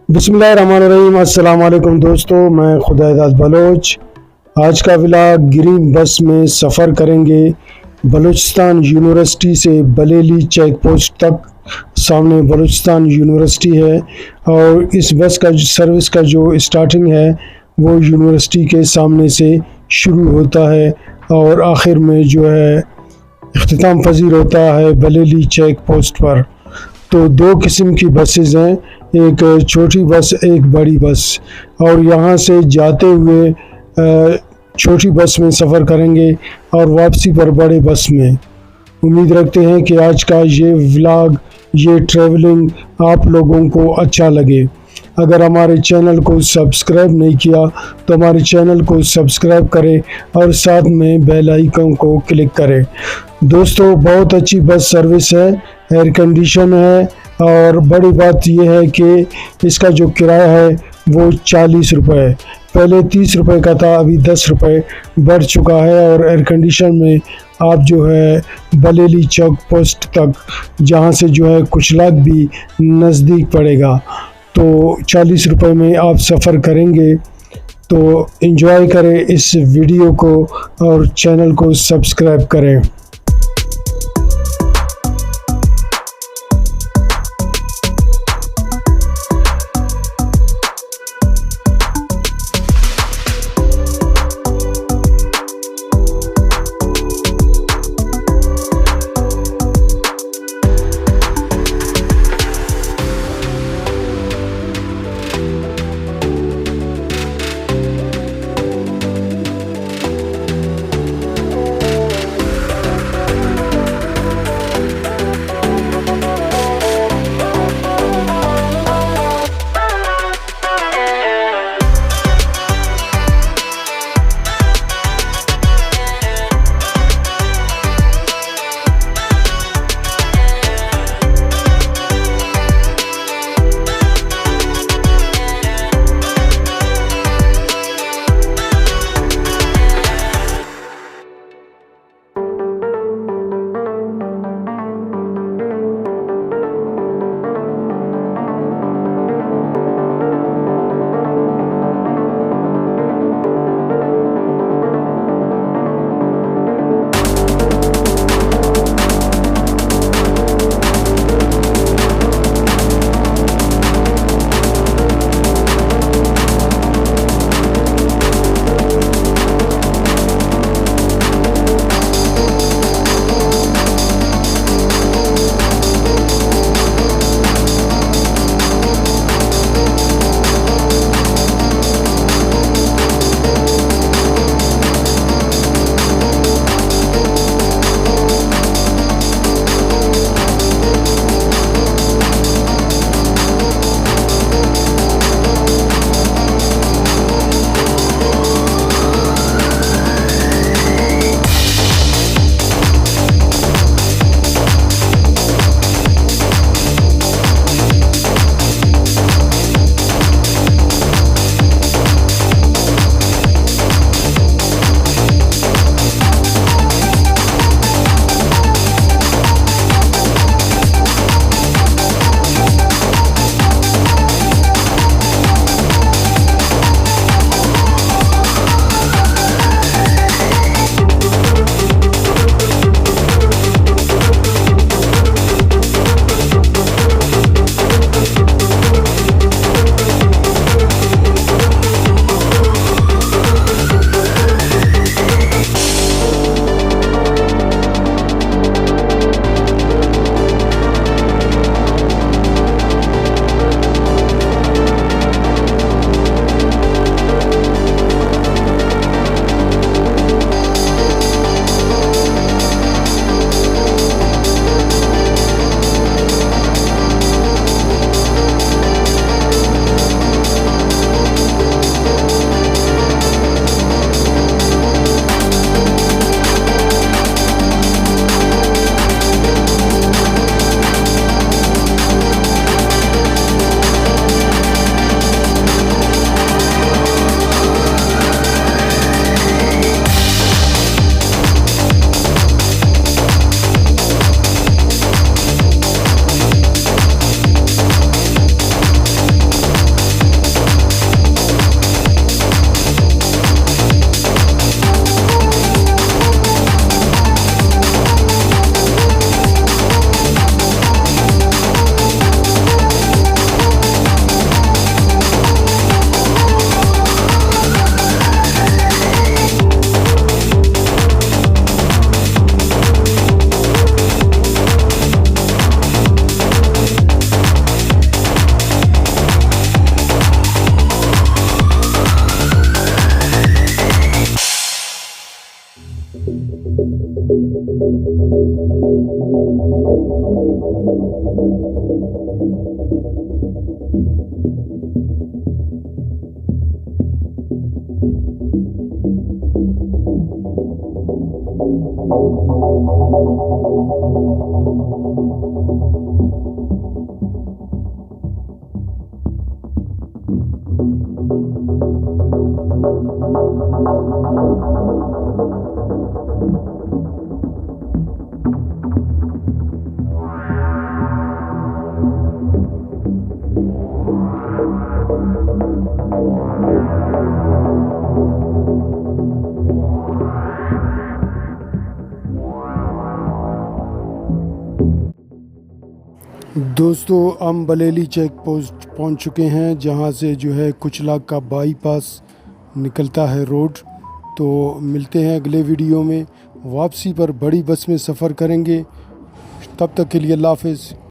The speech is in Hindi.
बिस्मिल्लाहिर्रहमानिर्रहीम। अस्सलाम वालेकुम दोस्तों, मैं खुदाइदाद बलोच। आज का व्लॉग ग्रीन बस में सफ़र करेंगे बलूचिस्तान यूनिवर्सिटी से बलेली चेक पोस्ट तक। सामने बलूचिस्तान यूनिवर्सिटी है और इस बस का सर्विस का जो स्टार्टिंग है वो यूनिवर्सिटी के सामने से शुरू होता है और आखिर में जो है इख्तिताम पजीर होता है बलेली चेक पोस्ट पर। तो दो किस्म की बसेस हैं, एक छोटी बस एक बड़ी बस, और यहाँ से जाते हुए छोटी बस में सफ़र करेंगे और वापसी पर बड़े बस में। उम्मीद रखते हैं कि आज का ये व्लॉग, ये ट्रैवलिंग आप लोगों को अच्छा लगे। अगर हमारे चैनल को सब्सक्राइब नहीं किया तो हमारे चैनल को सब्सक्राइब करें और साथ में बेल आइकन को क्लिक करें। दोस्तों, बहुत अच्छी बस सर्विस है, एयर कंडीशन है और बड़ी बात यह है कि इसका जो किराया है वो 40 रुपये, पहले 30 रुपये का था, अभी 10 रुपये बढ़ चुका है। और एयर कंडीशन में आप जो है बलेली चौक पोस्ट तक, जहां से जो है कुचलाक भी नज़दीक पड़ेगा, तो 40 रुपये में आप सफ़र करेंगे। तो एंजॉय करें इस वीडियो को और चैनल को सब्सक्राइब करें। दोस्तों हम बलेली चेक पोस्ट पहुंच चुके हैं, जहां से जो है कुचला का बाईपास निकलता है रोड। तो मिलते हैं अगले वीडियो में। वापसी पर बड़ी बस में सफ़र करेंगे। तब तक के लिए अल्लाह हाफ़िज़।